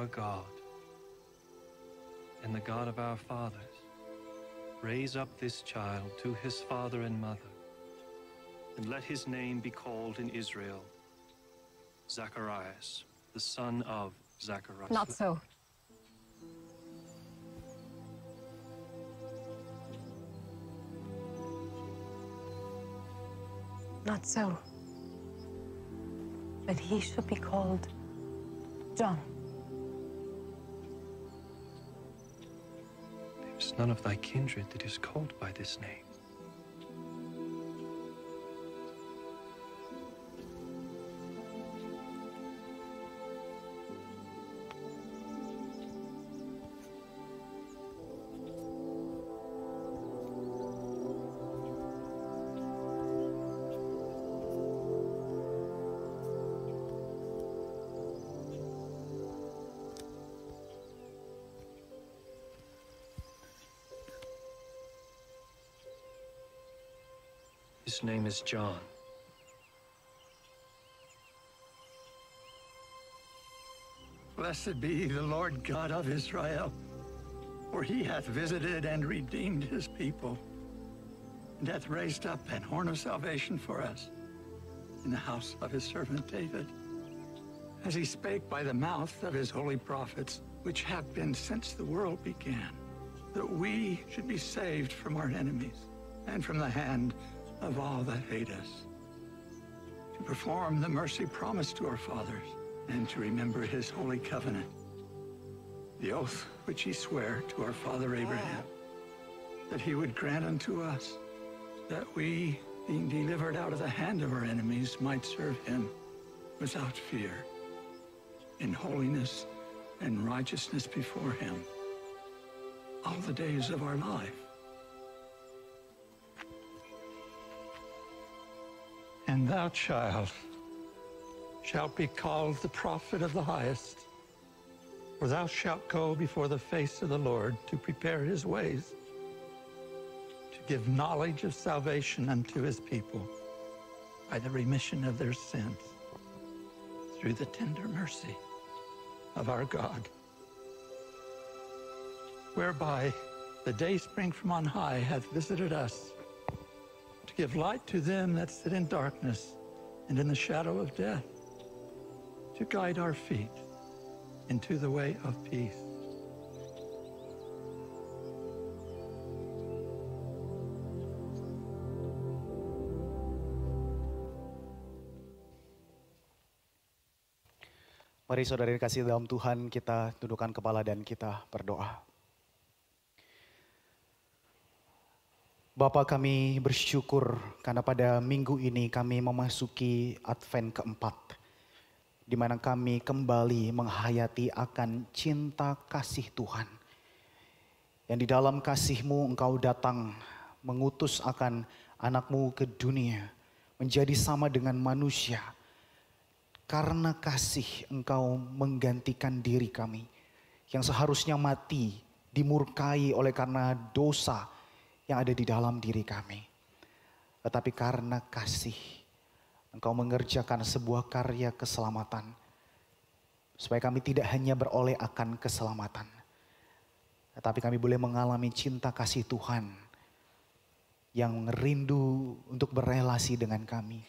our God and the God of our fathers, raise up this child to his father and mother, and let his name be called in Israel Zacharias, the son of Zacharias. Not so. Not so. But he shall be called John. There is none of thy kindred that is called by this name. His name is John. Blessed be the Lord God of Israel, for he hath visited and redeemed his people, and hath raised up an horn of salvation for us in the house of his servant David, as he spake by the mouth of his holy prophets, which have been since the world began, that we should be saved from our enemies and from the hand of all that hate us, to perform the mercy promised to our fathers, and to remember his holy covenant, the oath which he sware to our father Abraham, that he would grant unto us that we, being delivered out of the hand of our enemies, might serve him without fear, in holiness and righteousness before him, all the days of our life. And thou, child, shalt be called the prophet of the highest, for thou shalt go before the face of the Lord to prepare his ways, to give knowledge of salvation unto his people by the remission of their sins, through the tender mercy of our God, whereby the day spring from on high hath visited us, to give light to them that sit in darkness and in the shadow of death, to guide our feet into the way of peace. Mari saudara dikasih dalam Tuhan, kita tundukkan kepala dan kita berdoa. Bapa, kami bersyukur karena pada minggu ini kami memasuki Advent keempat, di mana kami kembali menghayati akan cinta kasih Tuhan. Yang di dalam kasih-Mu Engkau datang mengutus akan anak-Mu ke dunia, menjadi sama dengan manusia. Karena kasih Engkau menggantikan diri kami, yang seharusnya mati, dimurkai oleh karena dosa yang ada di dalam diri kami. Tetapi karena kasih, Engkau mengerjakan sebuah karya keselamatan, supaya kami tidak hanya beroleh akan keselamatan, tetapi kami boleh mengalami cinta kasih Tuhan yang rindu untuk berelasi dengan kami.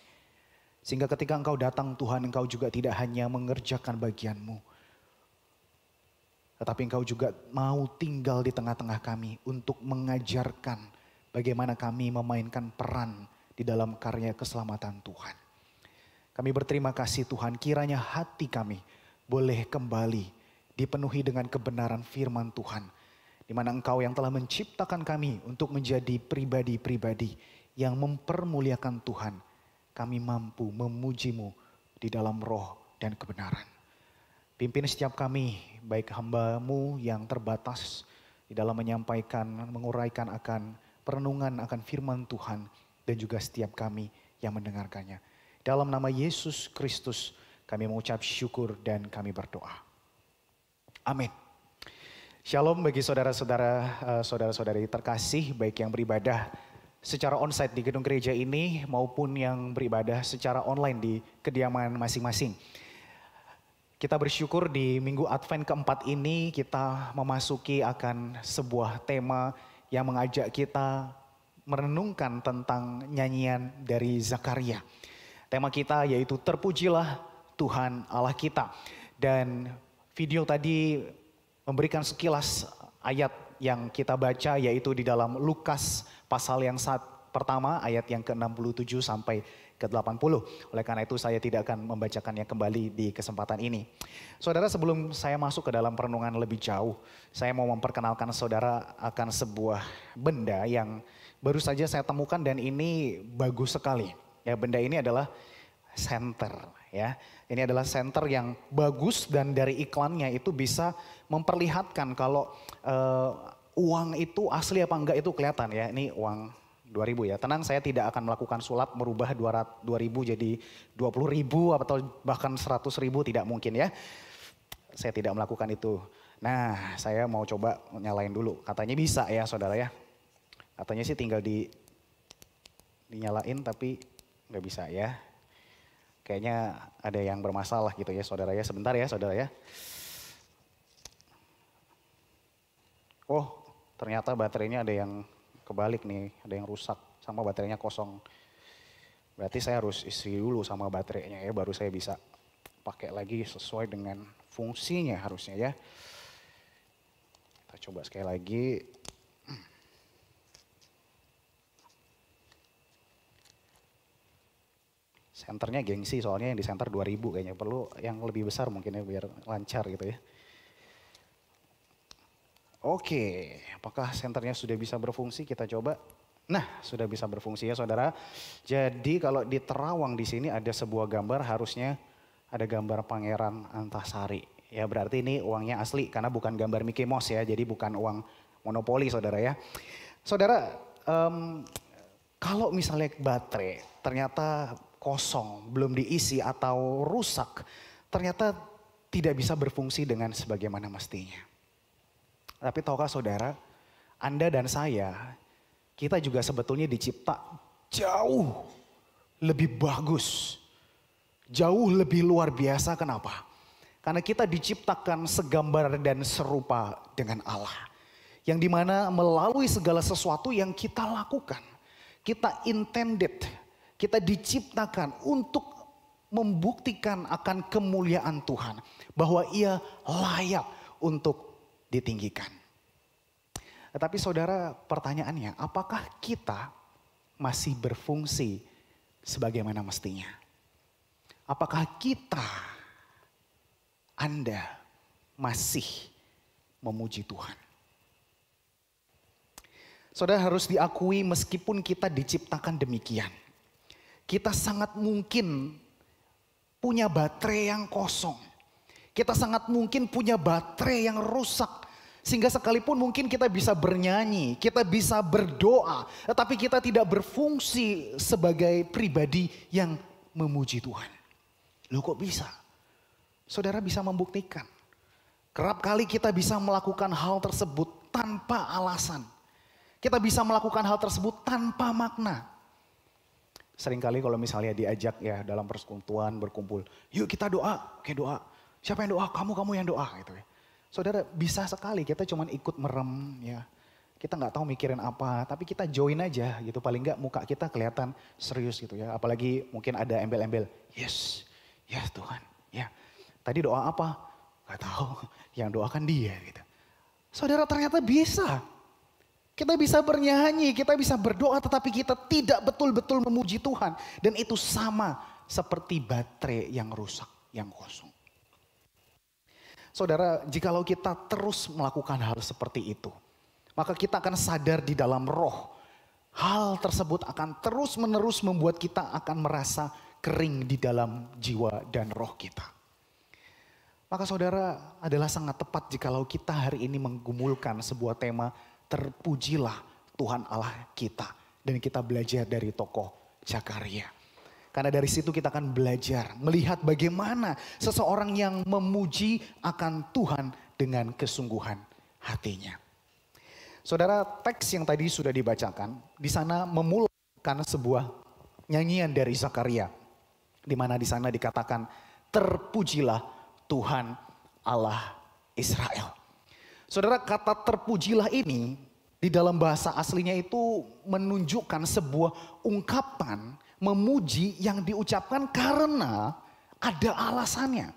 Sehingga ketika Engkau datang Tuhan, Engkau juga tidak hanya mengerjakan bagian-Mu, tetapi Engkau juga mau tinggal di tengah-tengah kami untuk mengajarkan bagaimana kami memainkan peran di dalam karya keselamatan Tuhan. Kami berterima kasih Tuhan, kiranya hati kami boleh kembali dipenuhi dengan kebenaran firman Tuhan, di mana Engkau yang telah menciptakan kami untuk menjadi pribadi-pribadi yang mempermuliakan Tuhan. Kami mampu memuji-Mu di dalam roh dan kebenaran. Pimpin setiap kami, baik hamba-Mu yang terbatas di dalam menyampaikan, menguraikan akan perenungan akan firman Tuhan, dan juga setiap kami yang mendengarkannya. Dalam nama Yesus Kristus kami mengucap syukur dan kami berdoa. Amin. Shalom bagi saudara-saudara, saudara-saudari terkasih, baik yang beribadah secara onsite di gedung gereja ini maupun yang beribadah secara online di kediaman masing-masing. Kita bersyukur di minggu Advent keempat ini kita memasuki akan sebuah tema yang mengajak kita merenungkan tentang nyanyian dari Zakaria. Tema kita yaitu terpujilah Tuhan Allah kita. Dan video tadi memberikan sekilas ayat yang kita baca yaitu di dalam Lukas pasal yang pertama ayat yang ke-67 sampai ke-80. Oleh karena itu saya tidak akan membacakannya kembali di kesempatan ini. Saudara, sebelum saya masuk ke dalam perenungan lebih jauh, saya mau memperkenalkan saudara akan sebuah benda yang baru saja saya temukan dan ini bagus sekali. Ya, benda ini adalah senter ya. Ini adalah senter yang bagus dan dari iklannya itu bisa memperlihatkan kalau uang itu asli apa enggak itu kelihatan ya. Ini uang 2.000 ya. Tenang, saya tidak akan melakukan sulap merubah 2.000 jadi 20.000 atau bahkan 100.000, tidak mungkin ya. Saya tidak melakukan itu. Nah, saya mau coba nyalain dulu. Katanya bisa ya saudara ya. Katanya sih tinggal dinyalain tapi nggak bisa ya. Kayaknya ada yang bermasalah gitu ya saudara ya. Sebentar ya saudara ya. Oh, ternyata baterainya ada yang kebalik nih, ada yang rusak sama baterainya kosong. Berarti saya harus isi dulu sama baterainya ya, baru saya bisa pakai lagi sesuai dengan fungsinya harusnya ya. Kita coba sekali lagi. Senternya gengsi soalnya yang di senter 2.000 kayaknya, perlu yang lebih besar mungkin ya biar lancar gitu ya. Oke, apakah senternya sudah bisa berfungsi? Kita coba. Nah, sudah bisa berfungsi ya saudara. Jadi kalau di terawang di sini ada sebuah gambar, harusnya ada gambar Pangeran Antasari. Ya berarti ini uangnya asli karena bukan gambar Mickey Mouse ya. Jadi bukan uang monopoli saudara ya. Saudara, kalau misalnya baterai ternyata kosong, belum diisi atau rusak, ternyata tidak bisa berfungsi dengan sebagaimana mestinya. Tapi tahukah saudara, Anda dan saya, kita juga sebetulnya dicipta jauh lebih bagus. Jauh lebih luar biasa, kenapa? Karena kita diciptakan segambar dan serupa dengan Allah. Yang dimana melalui segala sesuatu yang kita lakukan, kita intended, kita diciptakan untuk membuktikan akan kemuliaan Tuhan. Bahwa ia layak untuk ditinggikan. Tetapi saudara, pertanyaannya, apakah kita masih berfungsi sebagaimana mestinya? Apakah kita, Anda masih memuji Tuhan? Saudara, harus diakui meskipun kita diciptakan demikian, kita sangat mungkin punya baterai yang kosong. Kita sangat mungkin punya baterai yang rusak. Sehingga sekalipun mungkin kita bisa bernyanyi, kita bisa berdoa. Tetapi kita tidak berfungsi sebagai pribadi yang memuji Tuhan. Loh kok bisa? Saudara bisa membuktikan. Kerap kali kita bisa melakukan hal tersebut tanpa alasan. Kita bisa melakukan hal tersebut tanpa makna. Seringkali kalau misalnya diajak ya dalam persekutuan berkumpul. Yuk kita doa, oke doa. Siapa yang doa? Kamu yang doa gitu ya. Saudara, bisa sekali kita cuman ikut merem ya. Kita nggak tahu mikirin apa, tapi kita join aja gitu. Paling nggak muka kita kelihatan serius gitu ya. Apalagi mungkin ada embel-embel. Yes, yes Tuhan. Ya. Tadi doa apa? Gak tahu. Yang doakan dia gitu. Saudara, ternyata bisa. Kita bisa bernyanyi, kita bisa berdoa, tetapi kita tidak betul-betul memuji Tuhan. Dan itu sama seperti baterai yang rusak, yang kosong. Saudara, jikalau kita terus melakukan hal seperti itu, maka kita akan sadar di dalam roh. Hal tersebut akan terus-menerus membuat kita akan merasa kering di dalam jiwa dan roh kita. Maka saudara, adalah sangat tepat jikalau kita hari ini menggumulkan sebuah tema, terpujilah Tuhan Allah kita. Dan kita belajar dari tokoh Zakaria. Karena dari situ kita akan belajar melihat bagaimana seseorang yang memuji akan Tuhan dengan kesungguhan hatinya. Saudara, teks yang tadi sudah dibacakan di sana memulakan sebuah nyanyian dari Zakaria, di mana di sana dikatakan terpujilah Tuhan Allah Israel. Saudara, kata terpujilah ini di dalam bahasa aslinya itu menunjukkan sebuah ungkapan memuji yang diucapkan karena ada alasannya.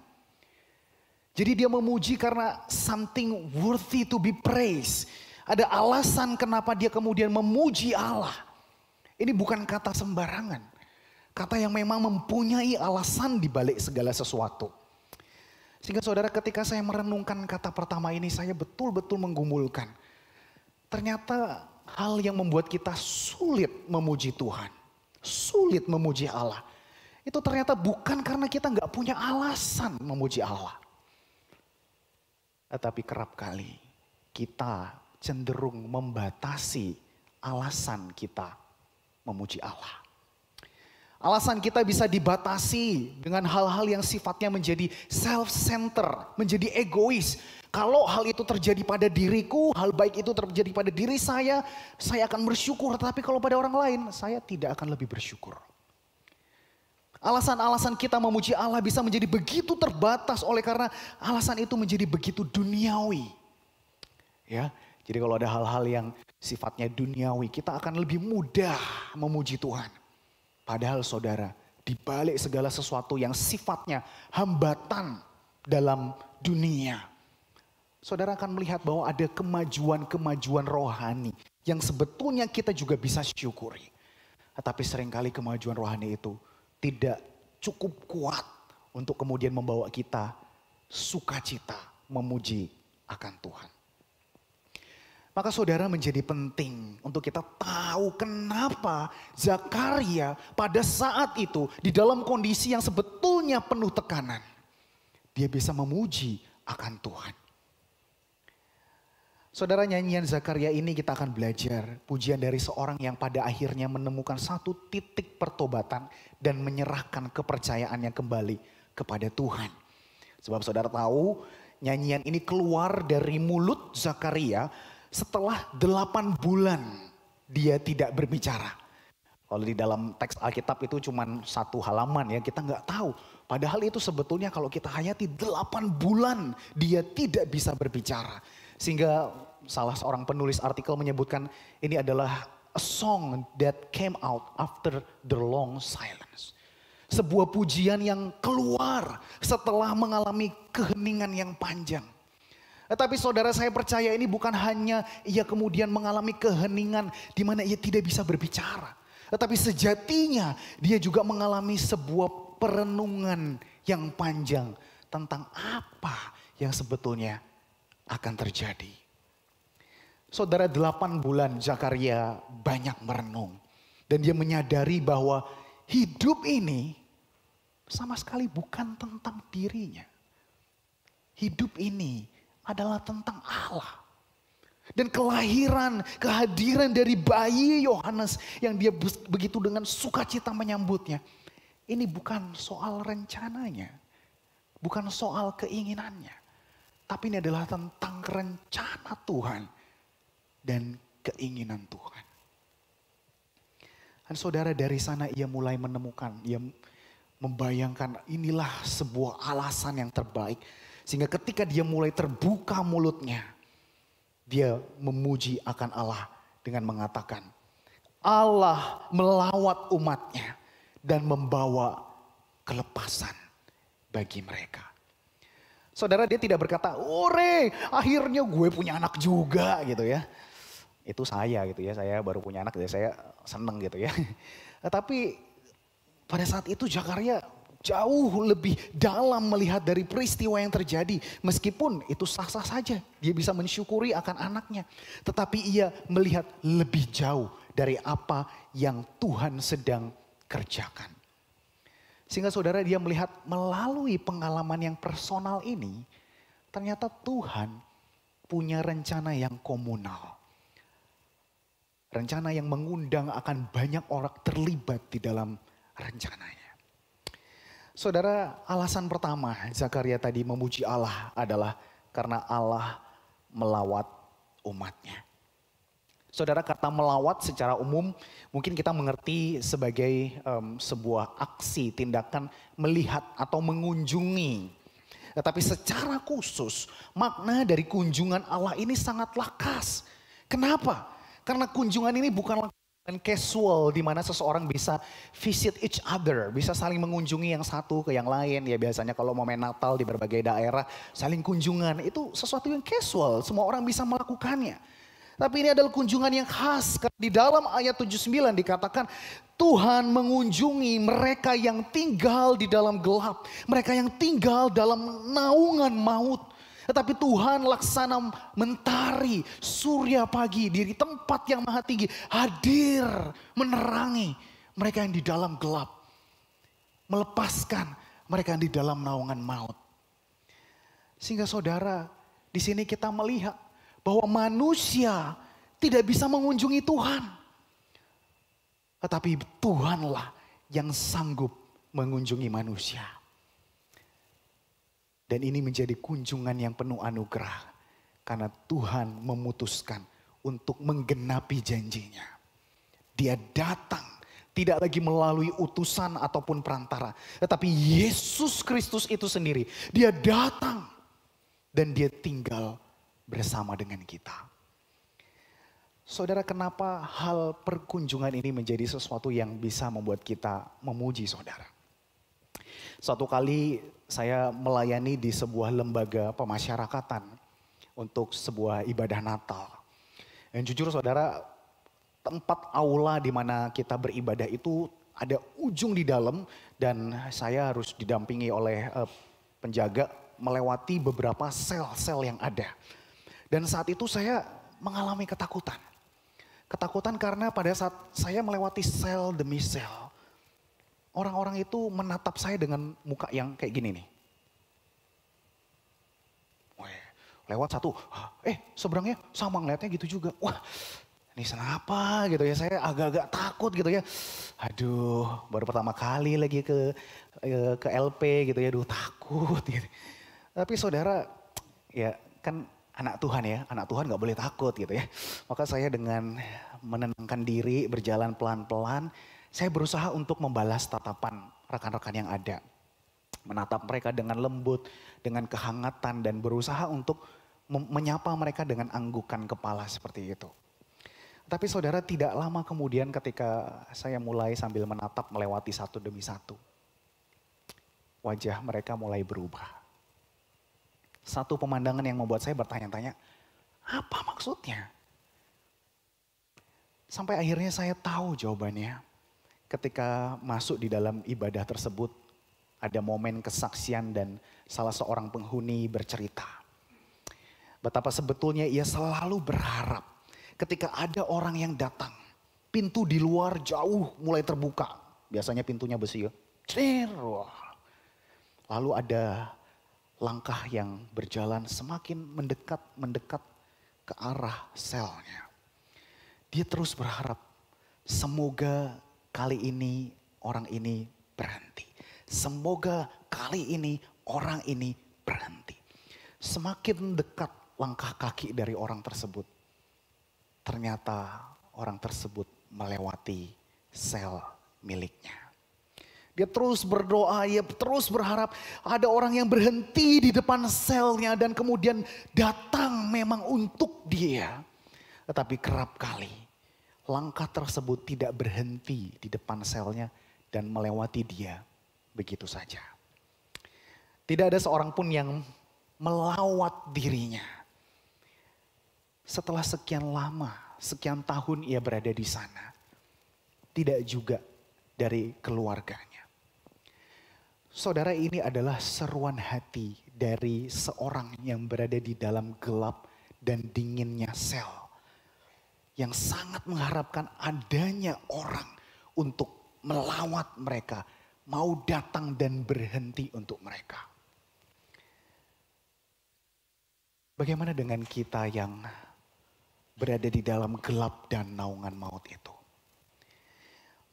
Jadi dia memuji karena something worthy to be praised. Ada alasan kenapa dia kemudian memuji Allah. Ini bukan kata sembarangan. Kata yang memang mempunyai alasan di balik segala sesuatu. Sehingga saudara, ketika saya merenungkan kata pertama ini, saya betul-betul menggumulkan. Ternyata hal yang membuat kita sulit memuji Tuhan. Sulit memuji Allah. Itu ternyata bukan karena kita nggak punya alasan memuji Allah. Tetapi kerap kali kita cenderung membatasi alasan kita memuji Allah. Alasan kita bisa dibatasi dengan hal-hal yang sifatnya menjadi self-center, menjadi egois. Kalau hal itu terjadi pada diriku, hal baik itu terjadi pada diri saya akan bersyukur. Tetapi kalau pada orang lain, saya tidak akan lebih bersyukur. Alasan-alasan kita memuji Allah bisa menjadi begitu terbatas oleh karena alasan itu menjadi begitu duniawi. Ya, jadi kalau ada hal-hal yang sifatnya duniawi, kita akan lebih mudah memuji Tuhan. Padahal saudara, di balik segala sesuatu yang sifatnya hambatan dalam dunia, saudara akan melihat bahwa ada kemajuan-kemajuan rohani yang sebetulnya kita juga bisa syukuri. Tetapi seringkali kemajuan rohani itu tidak cukup kuat untuk kemudian membawa kita sukacita memuji akan Tuhan. Maka saudara, menjadi penting untuk kita tahu kenapa Zakaria pada saat itu di dalam kondisi yang sebetulnya penuh tekanan, dia bisa memuji akan Tuhan. Saudara, nyanyian Zakaria ini kita akan belajar pujian dari seorang yang pada akhirnya menemukan satu titik pertobatan dan menyerahkan kepercayaannya kembali kepada Tuhan. Sebab saudara tahu nyanyian ini keluar dari mulut Zakaria setelah 8 bulan dia tidak berbicara. Kalau di dalam teks Alkitab itu cuma 1 halaman ya, kita nggak tahu. Padahal itu sebetulnya kalau kita hayati 8 bulan dia tidak bisa berbicara. Sehingga salah seorang penulis artikel menyebutkan ini adalah a song that came out after the long silence. Sebuah pujian yang keluar setelah mengalami keheningan yang panjang. Tetapi saudara, saya percaya ini bukan hanya ia kemudian mengalami keheningan di mana ia tidak bisa berbicara. Tetapi sejatinya dia juga mengalami sebuah perenungan yang panjang tentang apa yang sebetulnya akan terjadi. Saudara, 8 bulan Zakaria banyak merenung. Dan dia menyadari bahwa hidup ini sama sekali bukan tentang dirinya. Hidup ini adalah tentang Allah. Dan kehadiran dari bayi Yohanes yang dia begitu dengan sukacita menyambutnya. Ini bukan soal rencananya. Bukan soal keinginannya. Tapi ini adalah tentang rencana Tuhan dan keinginan Tuhan. Dan saudara, dari sana ia mulai menemukan, ia membayangkan inilah sebuah alasan yang terbaik. Sehingga ketika dia mulai terbuka mulutnya, dia memuji akan Allah dengan mengatakan, Allah melawat umatnya dan membawa kelepasan bagi mereka. Saudara, dia tidak berkata, "Ore, akhirnya gue punya anak juga," gitu ya. Itu saya gitu ya, saya baru punya anak, saya seneng gitu ya. Tapi pada saat itu Zakaria jauh lebih dalam melihat dari peristiwa yang terjadi. Meskipun itu sah-sah saja, dia bisa mensyukuri akan anaknya. Tetapi ia melihat lebih jauh dari apa yang Tuhan sedang kerjakan. Sehingga saudara, dia melihat melalui pengalaman yang personal ini, ternyata Tuhan punya rencana yang komunal. Rencana yang mengundang akan banyak orang terlibat di dalam rencananya. Saudara, alasan pertama Zakaria tadi memuji Allah adalah karena Allah melawat umatnya. Saudara, kata melawat secara umum mungkin kita mengerti sebagai sebuah aksi, tindakan melihat atau mengunjungi. Tetapi secara khusus makna dari kunjungan Allah ini sangatlah khas. Kenapa? Karena kunjungan ini bukanlah casual di mana seseorang bisa visit each other, bisa saling mengunjungi yang satu ke yang lain. Ya biasanya kalau momen Natal di berbagai daerah saling kunjungan itu sesuatu yang casual, semua orang bisa melakukannya. Tapi ini adalah kunjungan yang khas. Di dalam ayat 79 dikatakan Tuhan mengunjungi mereka yang tinggal di dalam gelap, mereka yang tinggal dalam naungan maut. Tetapi Tuhan laksana mentari, surya pagi di tempat yang maha tinggi hadir menerangi mereka yang di dalam gelap. Melepaskan mereka yang di dalam naungan maut. Sehingga saudara, di sini kita melihat bahwa manusia tidak bisa mengunjungi Tuhan. Tetapi Tuhanlah yang sanggup mengunjungi manusia. Dan ini menjadi kunjungan yang penuh anugerah. Karena Tuhan memutuskan untuk menggenapi janjinya. Dia datang tidak lagi melalui utusan ataupun perantara. Tetapi Yesus Kristus itu sendiri. Dia datang dan dia tinggal bersama dengan kita. Saudara, kenapa hal perkunjungan ini menjadi sesuatu yang bisa membuat kita memuji saudara? Suatu kali saya melayani di sebuah lembaga pemasyarakatan untuk sebuah ibadah Natal. Dan jujur saudara, tempat aula di mana kita beribadah itu ada ujung di dalam dan saya harus didampingi oleh penjaga melewati beberapa sel-sel yang ada. Dan saat itu saya mengalami ketakutan. Ketakutan karena pada saat saya melewati sel demi sel, orang-orang itu menatap saya dengan muka yang kayak gini nih. Lewat satu, seberangnya sama ngeliatnya gitu juga. Wah, ini kenapa gitu ya, saya agak-agak takut gitu ya. Aduh, baru pertama kali lagi ke LP gitu ya, aduh takut gitu. Tapi saudara, ya kan anak Tuhan ya, anak Tuhan gak boleh takut gitu ya. Maka saya dengan menenangkan diri, berjalan pelan-pelan, saya berusaha untuk membalas tatapan rekan-rekan yang ada. Menatap mereka dengan lembut, dengan kehangatan dan berusaha untuk menyapa mereka dengan anggukan kepala seperti itu. Tapi saudara, tidak lama kemudian ketika saya mulai sambil menatap melewati satu demi satu, wajah mereka mulai berubah. Satu pemandangan yang membuat saya bertanya-tanya, apa maksudnya? Sampai akhirnya saya tahu jawabannya. Ketika masuk di dalam ibadah tersebut, ada momen kesaksian dan salah seorang penghuni bercerita. Betapa sebetulnya ia selalu berharap ketika ada orang yang datang. Pintu di luar jauh mulai terbuka. Biasanya pintunya besi ya. Lalu ada langkah yang berjalan semakin mendekat ke arah selnya. Dia terus berharap semoga kali ini orang ini berhenti. Semoga kali ini orang ini berhenti. Semakin dekat langkah kaki dari orang tersebut, ternyata orang tersebut melewati sel miliknya. Dia terus berdoa, dia terus berharap ada orang yang berhenti di depan selnya dan kemudian datang memang untuk dia. Tetapi kerap kali langkah tersebut tidak berhenti di depan selnya dan melewati dia begitu saja. Tidak ada seorang pun yang melawat dirinya. Setelah sekian lama, sekian tahun ia berada di sana. Tidak juga dari keluarganya. Saudara, ini adalah seruan hati dari seorang yang berada di dalam gelap dan dinginnya sel. Yang sangat mengharapkan adanya orang untuk melawat mereka. Mau datang dan berhenti untuk mereka. Bagaimana dengan kita yang berada di dalam gelap dan naungan maut itu?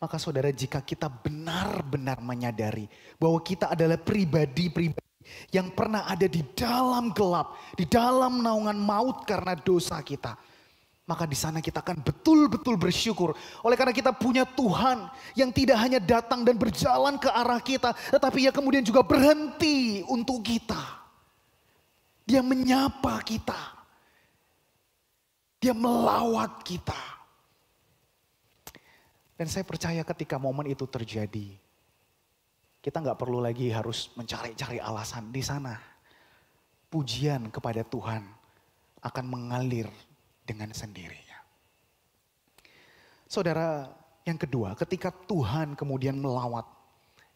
Maka saudara, jika kita benar-benar menyadari bahwa kita adalah pribadi-pribadi yang pernah ada di dalam gelap, di dalam naungan maut karena dosa kita, maka di sana kita akan betul-betul bersyukur. Oleh karena kita punya Tuhan yang tidak hanya datang dan berjalan ke arah kita, tetapi ia kemudian juga berhenti untuk kita. Dia menyapa kita. Dia melawat kita. Dan saya percaya ketika momen itu terjadi, kita nggak perlu lagi harus mencari-cari alasan di sana. Pujian kepada Tuhan akan mengalir dengan sendirinya. Saudara, yang kedua, ketika Tuhan kemudian melawat,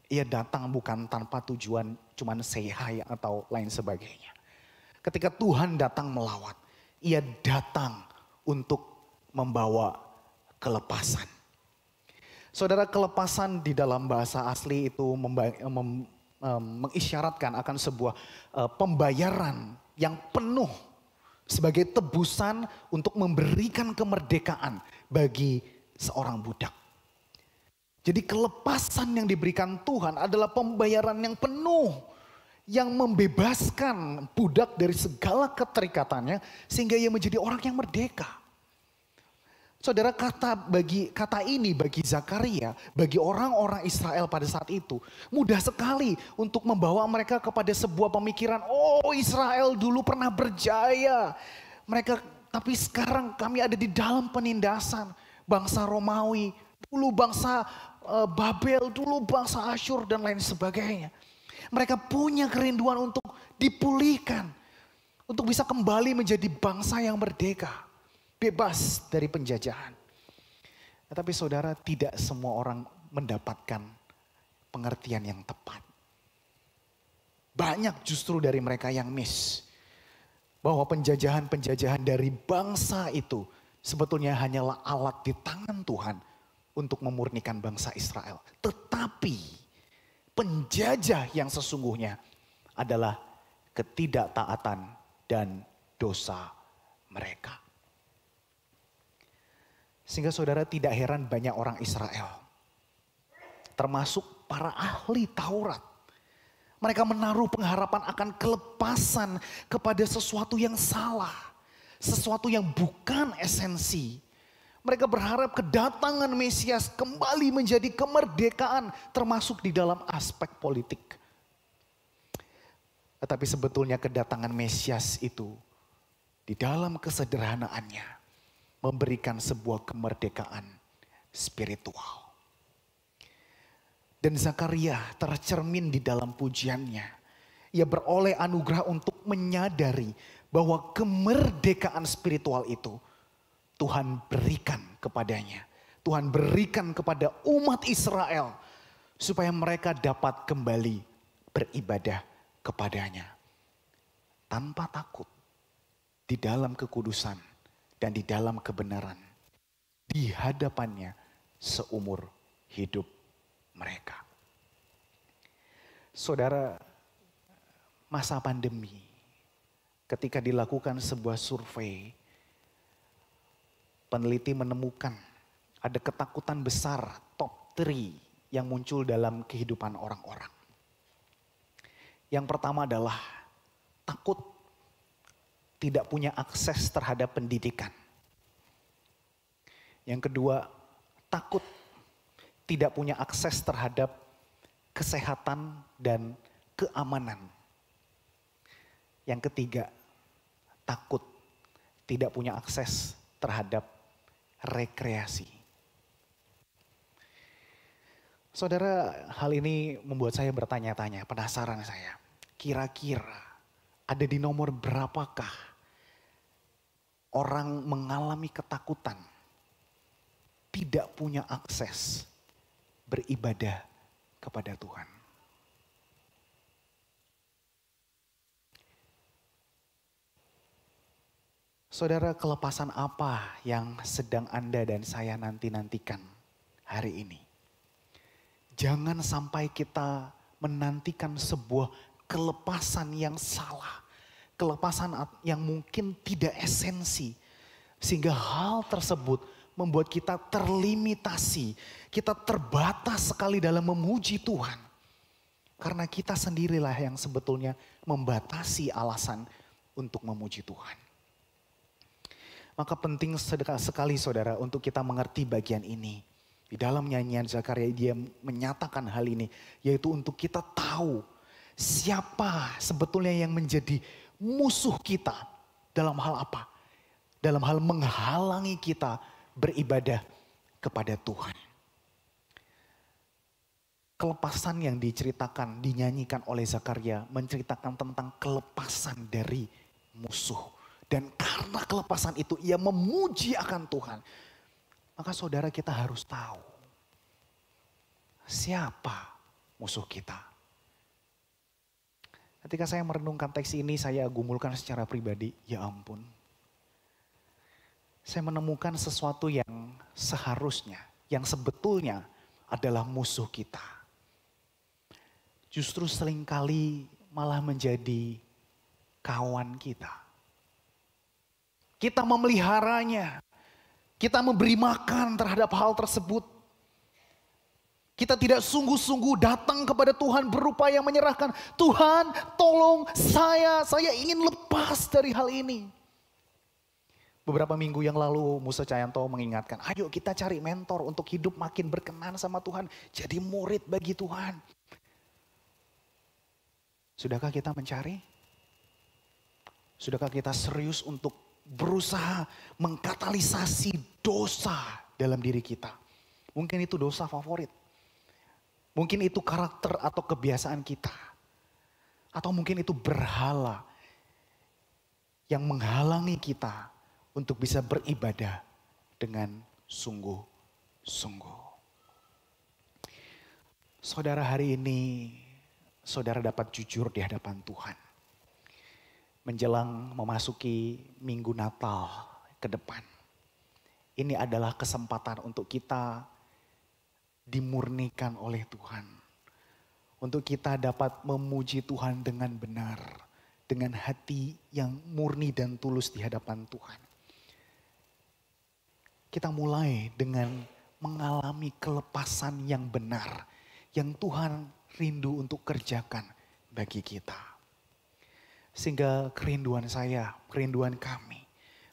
ia datang bukan tanpa tujuan cuman say hi atau lain sebagainya. Ketika Tuhan datang melawat, ia datang untuk membawa kelepasan. Saudara, kelepasan di dalam bahasa asli itu mengisyaratkan akan sebuah pembayaran yang penuh sebagai tebusan untuk memberikan kemerdekaan bagi seorang budak. Jadi kelepasan yang diberikan Tuhan adalah pembayaran yang penuh yang membebaskan budak dari segala keterikatannya sehingga ia menjadi orang yang merdeka. Saudara, kata ini bagi Zakaria, bagi orang-orang Israel pada saat itu mudah sekali untuk membawa mereka kepada sebuah pemikiran, oh Israel dulu pernah berjaya. Tapi sekarang kami ada di dalam penindasan bangsa Romawi, dulu bangsa Babel, dulu bangsa Asyur dan lain sebagainya. Mereka punya kerinduan untuk dipulihkan, untuk bisa kembali menjadi bangsa yang merdeka. Bebas dari penjajahan. Tapi saudara, tidak semua orang mendapatkan pengertian yang tepat. Banyak justru dari mereka yang miss. Bahwa penjajahan-penjajahan dari bangsa itu sebetulnya hanyalah alat di tangan Tuhan untuk memurnikan bangsa Israel. Tetapi penjajah yang sesungguhnya adalah ketidaktaatan dan dosa mereka. Sehingga saudara, tidak heran banyak orang Israel, termasuk para ahli Taurat, mereka menaruh pengharapan akan kelepasan kepada sesuatu yang salah, sesuatu yang bukan esensi. Mereka berharap kedatangan Mesias kembali menjadi kemerdekaan, termasuk di dalam aspek politik. Tetapi sebetulnya kedatangan Mesias itu di dalam kesederhanaannya memberikan sebuah kemerdekaan spiritual. Dan Zakaria tercermin di dalam pujiannya. Ia beroleh anugerah untuk menyadari bahwa kemerdekaan spiritual itu Tuhan berikan kepadanya. Tuhan berikan kepada umat Israel supaya mereka dapat kembali beribadah kepadanya. Tanpa takut, di dalam kekudusan dan di dalam kebenaran di hadapannya seumur hidup mereka. Saudara, masa pandemi ketika dilakukan sebuah survei, peneliti menemukan ada ketakutan besar top 3 yang muncul dalam kehidupan orang-orang. Yang pertama adalah takut tidak punya akses terhadap pendidikan. Yang kedua, takut tidak punya akses terhadap kesehatan dan keamanan. Yang ketiga, takut tidak punya akses terhadap rekreasi. Saudara, hal ini membuat saya bertanya-tanya, penasaran saya. Kira-kira ada di nomor berapakah orang mengalami ketakutan, tidak punya akses beribadah kepada Tuhan? Saudara, kelepasan apa yang sedang Anda dan saya nanti-nantikan hari ini? Jangan sampai kita menantikan sebuah kelepasan yang salah. Kelepasan yang mungkin tidak esensi. Sehingga hal tersebut membuat kita terlimitasi. Kita terbatas sekali dalam memuji Tuhan. Karena kita sendirilah yang sebetulnya membatasi alasan untuk memuji Tuhan. Maka penting sekali saudara untuk kita mengerti bagian ini. Di dalam nyanyian Zakaria dia menyatakan hal ini. Yaitu untuk kita tahu siapa sebetulnya yang menjadi musuh kita dalam hal apa? Dalam hal menghalangi kita beribadah kepada Tuhan. Kelepasan yang diceritakan, dinyanyikan oleh Zakaria menceritakan tentang kelepasan dari musuh. Dan karena kelepasan itu ia memuji akan Tuhan. Maka saudara kita harus tahu siapa musuh kita. Ketika saya merenungkan teks ini saya gumulkan secara pribadi, ya ampun. Saya menemukan sesuatu yang seharusnya, yang sebetulnya adalah musuh kita. Justru seringkali malah menjadi kawan kita. Kita memeliharanya, kita memberi makan terhadap hal tersebut. Kita tidak sungguh-sungguh datang kepada Tuhan berupaya menyerahkan, Tuhan tolong saya ingin lepas dari hal ini. Beberapa minggu yang lalu Musa Cayanto mengingatkan, ayo kita cari mentor untuk hidup makin berkenan sama Tuhan. Jadi murid bagi Tuhan. Sudahkah kita mencari? Sudahkah kita serius untuk berusaha mengkatalisasi dosa dalam diri kita? Mungkin itu dosa favorit. Mungkin itu karakter atau kebiasaan kita. Atau mungkin itu berhala yang menghalangi kita untuk bisa beribadah dengan sungguh-sungguh. Saudara, hari ini saudara dapat jujur di hadapan Tuhan. Menjelang memasuki minggu Natal ke depan. Ini adalah kesempatan untuk kita dimurnikan oleh Tuhan. Untuk kita dapat memuji Tuhan dengan benar. Dengan hati yang murni dan tulus di hadapan Tuhan. Kita mulai dengan mengalami kelepasan yang benar. Yang Tuhan rindu untuk kerjakan bagi kita. Sehingga kerinduan saya, kerinduan kami.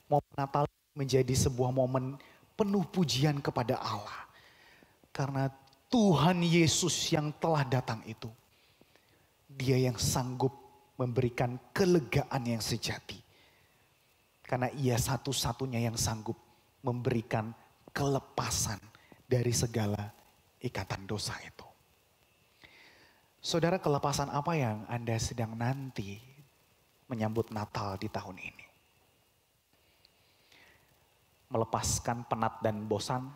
Momen Natal menjadi sebuah momen penuh pujian kepada Allah. Karena Tuhan Yesus yang telah datang itu. Dia yang sanggup memberikan kelegaan yang sejati. Karena ia satu-satunya yang sanggup memberikan kelepasan dari segala ikatan dosa itu. Saudara, kelepasan apa yang Anda sedang nanti menyambut Natal di tahun ini? Melepaskan penat dan bosan?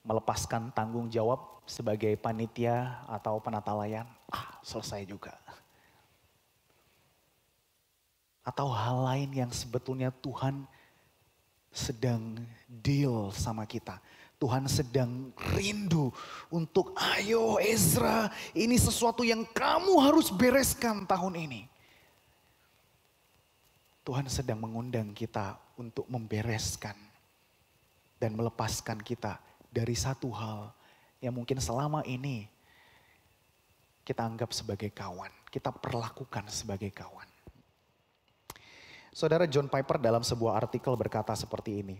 Melepaskan tanggung jawab sebagai panitia atau penata layan? Selesai juga. Atau hal lain yang sebetulnya Tuhan sedang deal sama kita. Tuhan sedang rindu untuk ayo Ezra, ini sesuatu yang kamu harus bereskan tahun ini. Tuhan sedang mengundang kita untuk membereskan dan melepaskan kita dari satu hal yang mungkin selama ini kita anggap sebagai kawan, kita perlakukan sebagai kawan. Saudara, John Piper dalam sebuah artikel berkata seperti ini.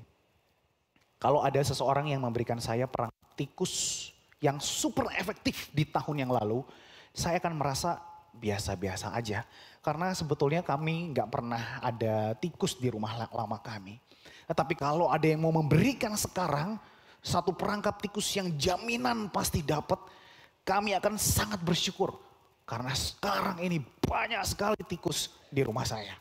Kalau ada seseorang yang memberikan saya perang tikus yang super efektif di tahun yang lalu, saya akan merasa biasa-biasa aja. Karena sebetulnya kami nggak pernah ada tikus di rumah lama kami. Tetapi kalau ada yang mau memberikan sekarang satu perangkap tikus yang jaminan pasti dapat, kami akan sangat bersyukur. Karena sekarang ini banyak sekali tikus di rumah saya.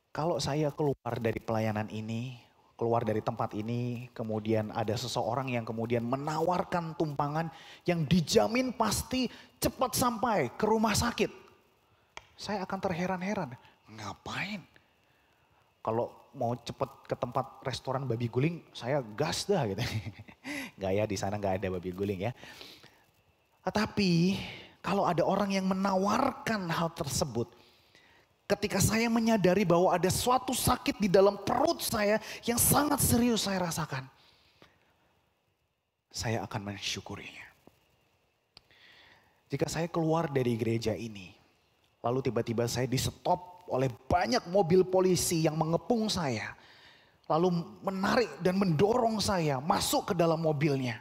Kalau saya keluar dari pelayanan ini, keluar dari tempat ini, kemudian ada seseorang yang kemudian menawarkan tumpangan yang dijamin pasti cepat sampai ke rumah sakit. Saya akan terheran-heran, ngapain? Kalau mau cepat ke tempat restoran babi guling, saya gas dah gitu. Gak ya, di sana gak ada babi guling ya. Tetapi kalau ada orang yang menawarkan hal tersebut, ketika saya menyadari bahwa ada suatu sakit di dalam perut saya yang sangat serius saya rasakan, saya akan mensyukurinya. Jika saya keluar dari gereja ini, lalu tiba-tiba saya di-stop oleh banyak mobil polisi yang mengepung saya, lalu menarik dan mendorong saya masuk ke dalam mobilnya.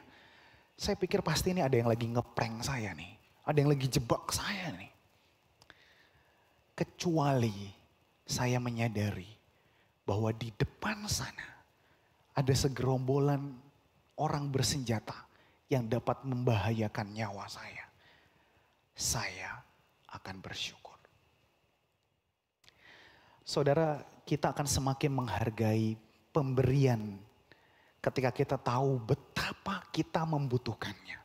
Saya pikir pasti ini ada yang lagi ngeprank saya nih, ada yang lagi jebak saya nih. kecuali saya menyadari bahwa di depan sana ada segerombolan orang bersenjata yang dapat membahayakan nyawa saya akan bersyukur. Saudara, kita akan semakin menghargai pemberian ketika kita tahu betapa kita membutuhkannya.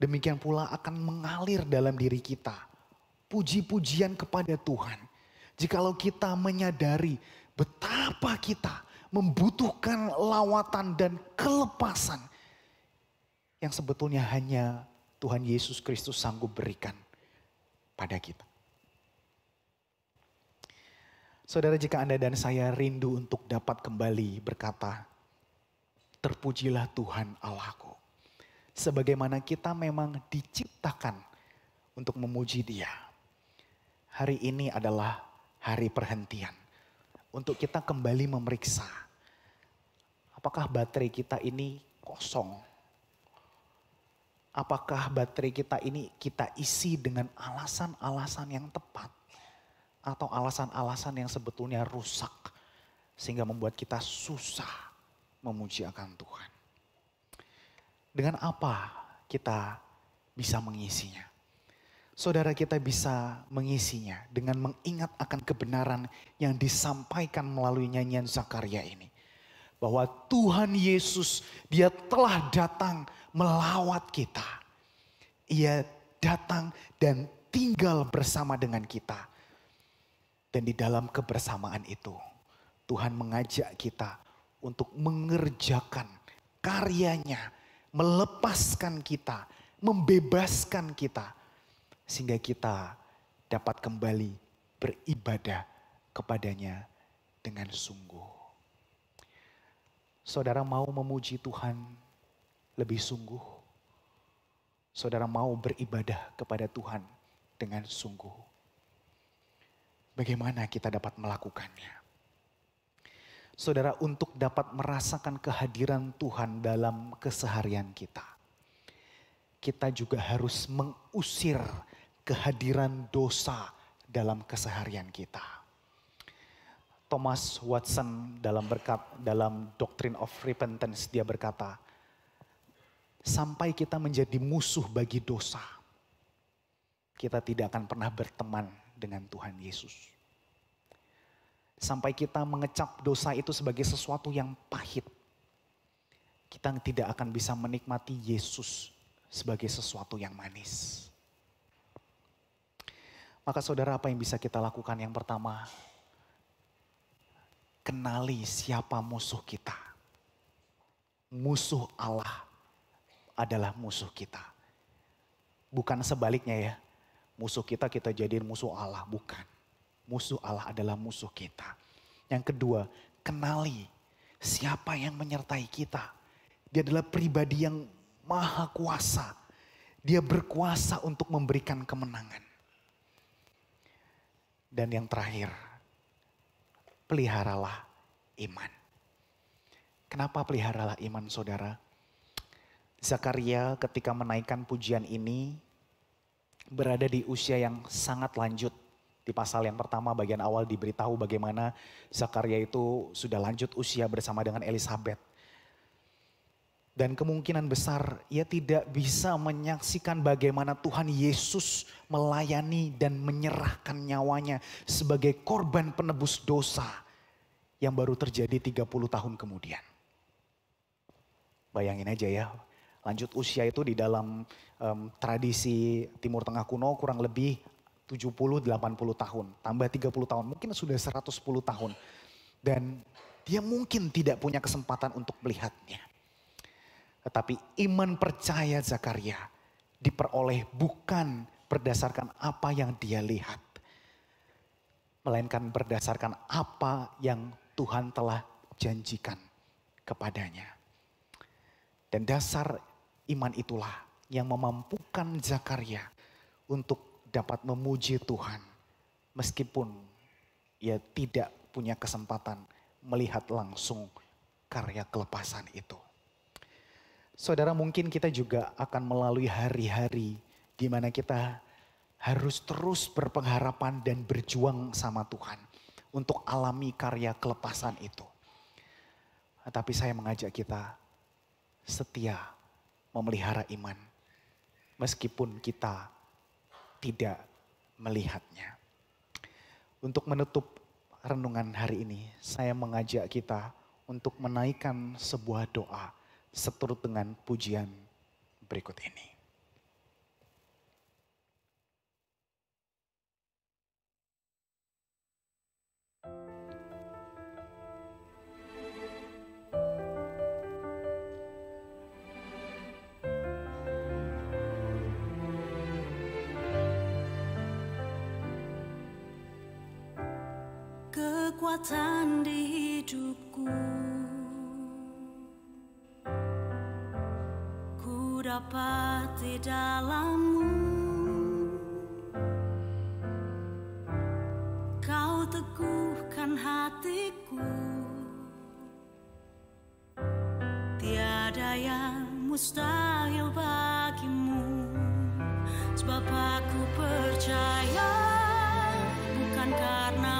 Demikian pula akan mengalir dalam diri kita puji-pujian kepada Tuhan. Jikalau kita menyadari betapa kita membutuhkan lawatan dan kelepasan yang sebetulnya hanya Tuhan Yesus Kristus sanggup berikan pada kita. Saudara, jika Anda dan saya rindu untuk dapat kembali berkata, terpujilah Tuhan Allahku. Sebagaimana kita memang diciptakan untuk memuji Dia. Hari ini adalah hari perhentian. Untuk kita kembali memeriksa. Apakah baterai kita ini kosong? Apakah baterai kita ini kita isi dengan alasan-alasan yang tepat? Atau alasan-alasan yang sebetulnya rusak. Sehingga membuat kita susah memuji akan Tuhan. Dengan apa kita bisa mengisinya? Saudara, kita bisa mengisinya dengan mengingat akan kebenaran yang disampaikan melalui nyanyian Zakaria ini. Bahwa Tuhan Yesus, Dia telah datang melawat kita. Ia datang dan tinggal bersama dengan kita. Dan di dalam kebersamaan itu, Tuhan mengajak kita untuk mengerjakan karyanya, melepaskan kita, membebaskan kita. Sehingga kita dapat kembali beribadah kepadanya dengan sungguh. Saudara mau memuji Tuhan lebih sungguh? Saudara mau beribadah kepada Tuhan dengan sungguh? Bagaimana kita dapat melakukannya? Saudara, untuk dapat merasakan kehadiran Tuhan dalam keseharian kita. Kita juga harus mengusir kehadiran dosa dalam keseharian kita. Thomas Watson dalam Doctrine of Repentance dia berkata, sampai kita menjadi musuh bagi dosa, kita tidak akan pernah berteman dengan Tuhan Yesus. Sampai kita mengecap dosa itu sebagai sesuatu yang pahit, kita tidak akan bisa menikmati Yesus sebagai sesuatu yang manis. Maka saudara, apa yang bisa kita lakukan? Yang pertama, kenali siapa musuh kita. Musuh Allah adalah musuh kita. Bukan sebaliknya ya. Musuh kita jadiin musuh Allah, bukan. Musuh Allah adalah musuh kita. Yang kedua, kenali siapa yang menyertai kita. Dia adalah pribadi yang maha kuasa. Dia berkuasa untuk memberikan kemenangan. Dan yang terakhir, peliharalah iman. Kenapa peliharalah iman, saudara? Zakaria ketika menaikkan pujian ini berada di usia yang sangat lanjut. Di pasal yang pertama bagian awal diberitahu bagaimana Zakaria itu sudah lanjut usia bersama dengan Elisabet. Dan kemungkinan besar ia tidak bisa menyaksikan bagaimana Tuhan Yesus melayani dan menyerahkan nyawanya sebagai korban penebus dosa yang baru terjadi 30 tahun kemudian. Bayangin aja ya, lanjut usia itu di dalam tradisi Timur Tengah kuno kurang lebih 70-80 tahun. Tambah 30 tahun, mungkin sudah 110 tahun. Dan dia mungkin tidak punya kesempatan untuk melihatnya. Tetapi iman percaya Zakaria diperoleh bukan berdasarkan apa yang dia lihat. Melainkan berdasarkan apa yang Tuhan telah janjikan kepadanya. Dan dasar iman itulah yang memampukan Zakaria untuk dapat memuji Tuhan. Meskipun ia tidak punya kesempatan melihat langsung karya kelepasan itu. Saudara, mungkin kita juga akan melalui hari-hari di mana kita harus terus berpengharapan dan berjuang sama Tuhan untuk alami karya kelepasan itu. Tapi saya mengajak kita setia memelihara iman meskipun kita tidak melihatnya. Untuk menutup renungan hari ini, saya mengajak kita untuk menaikkan sebuah doa seturut dengan pujian berikut ini. Kekuatan di hidupku, ku dapat di dalam-Mu. Kau teguhkan hatiku, tiada yang mustahil bagimu. Sebab aku percaya, bukan karena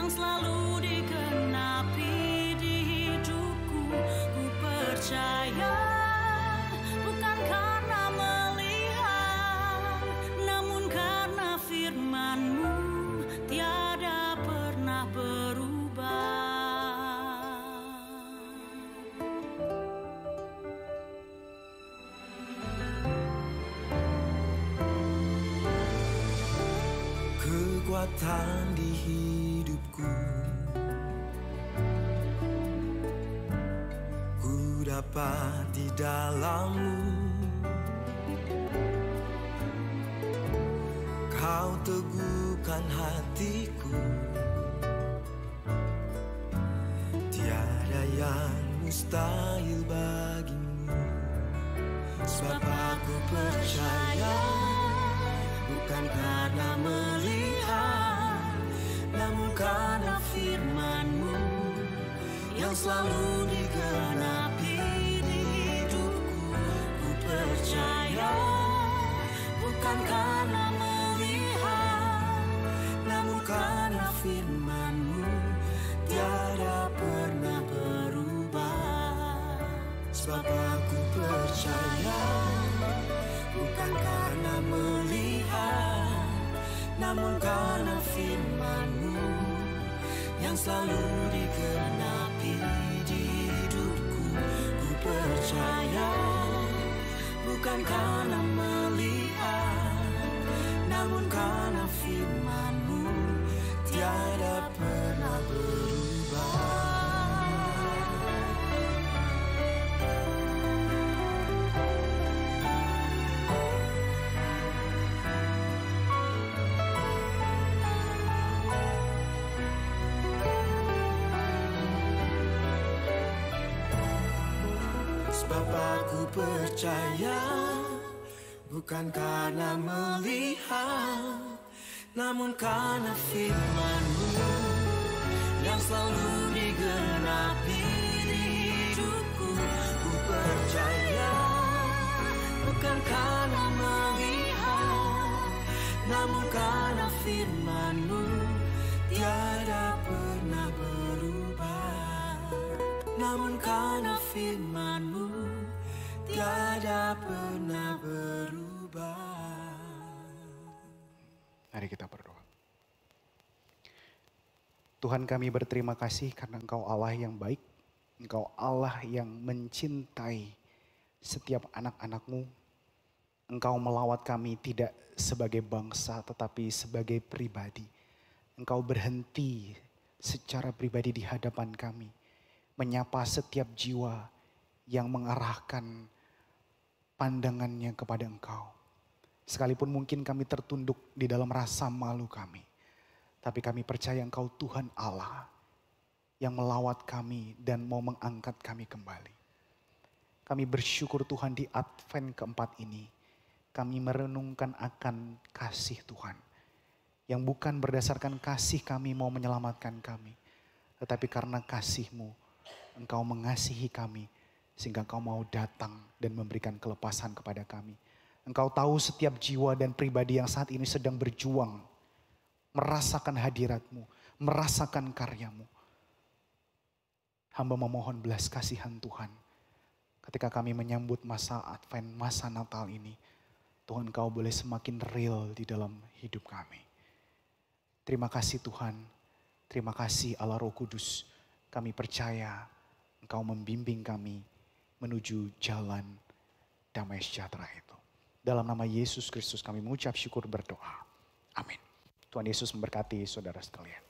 selalu digenapi di hidupku. Ku percaya, bukan karena melihat, namun karena firman-Mu tiada pernah berubah. Kekuatan di hidupku, ku dapat di dalam-Mu. Kau teguhkan hatiku, tiada yang mustahil bagimu. Sebab aku percaya, bukan karena melihat, namun karena firman-Mu yang selalu digenapi di hidupku. Ku percaya, bukan karena melihat, namun karena firman-Mu tiada pernah berubah. Sebab aku percaya, bukan karena melihat, namun karena firman-Mu yang selalu digenapi di hidupku. Ku percaya, bukan karena melihat, namun karena firman-Mu tiada pernah berubah. Sebab aku percaya, bukan karena melihat, namun karena firman-Mu yang selalu digenapi di hidupku. Ku percaya, bukan karena melihat, namun karena firman-Mu tiada pernah berubah. Namun karena firman-Mu tiada pernah berubah. Mari kita berdoa. Tuhan, kami berterima kasih karena Engkau Allah yang baik. Engkau Allah yang mencintai setiap anak-anak-Mu. Engkau melawat kami tidak sebagai bangsa tetapi sebagai pribadi. Engkau berhenti secara pribadi di hadapan kami, menyapa setiap jiwa yang mengarahkan pandangannya kepada Engkau. Sekalipun mungkin kami tertunduk di dalam rasa malu kami, tapi kami percaya Engkau Tuhan Allah yang melawat kami dan mau mengangkat kami kembali. Kami bersyukur Tuhan di Advent keempat ini, kami merenungkan akan kasih Tuhan. Yang bukan berdasarkan kasih kami mau menyelamatkan kami, tetapi karena kasih-Mu, Engkau mengasihi kami Sehingga Engkau mau datang dan memberikan kelepasan kepada kami. Engkau tahu setiap jiwa dan pribadi yang saat ini sedang berjuang. Merasakan hadirat-Mu, merasakan karya-Mu. Hamba memohon belas kasihan Tuhan. Ketika kami menyambut masa Advent, masa Natal ini. Tuhan Engkau boleh semakin real di dalam hidup kami. Terima kasih Tuhan. Terima kasih Allah Roh Kudus. Kami percaya Engkau membimbing kami menuju jalan damai sejahtera itu. Dalam nama Yesus Kristus kami mengucap syukur berdoa. Amin. Tuhan Yesus memberkati saudara sekalian.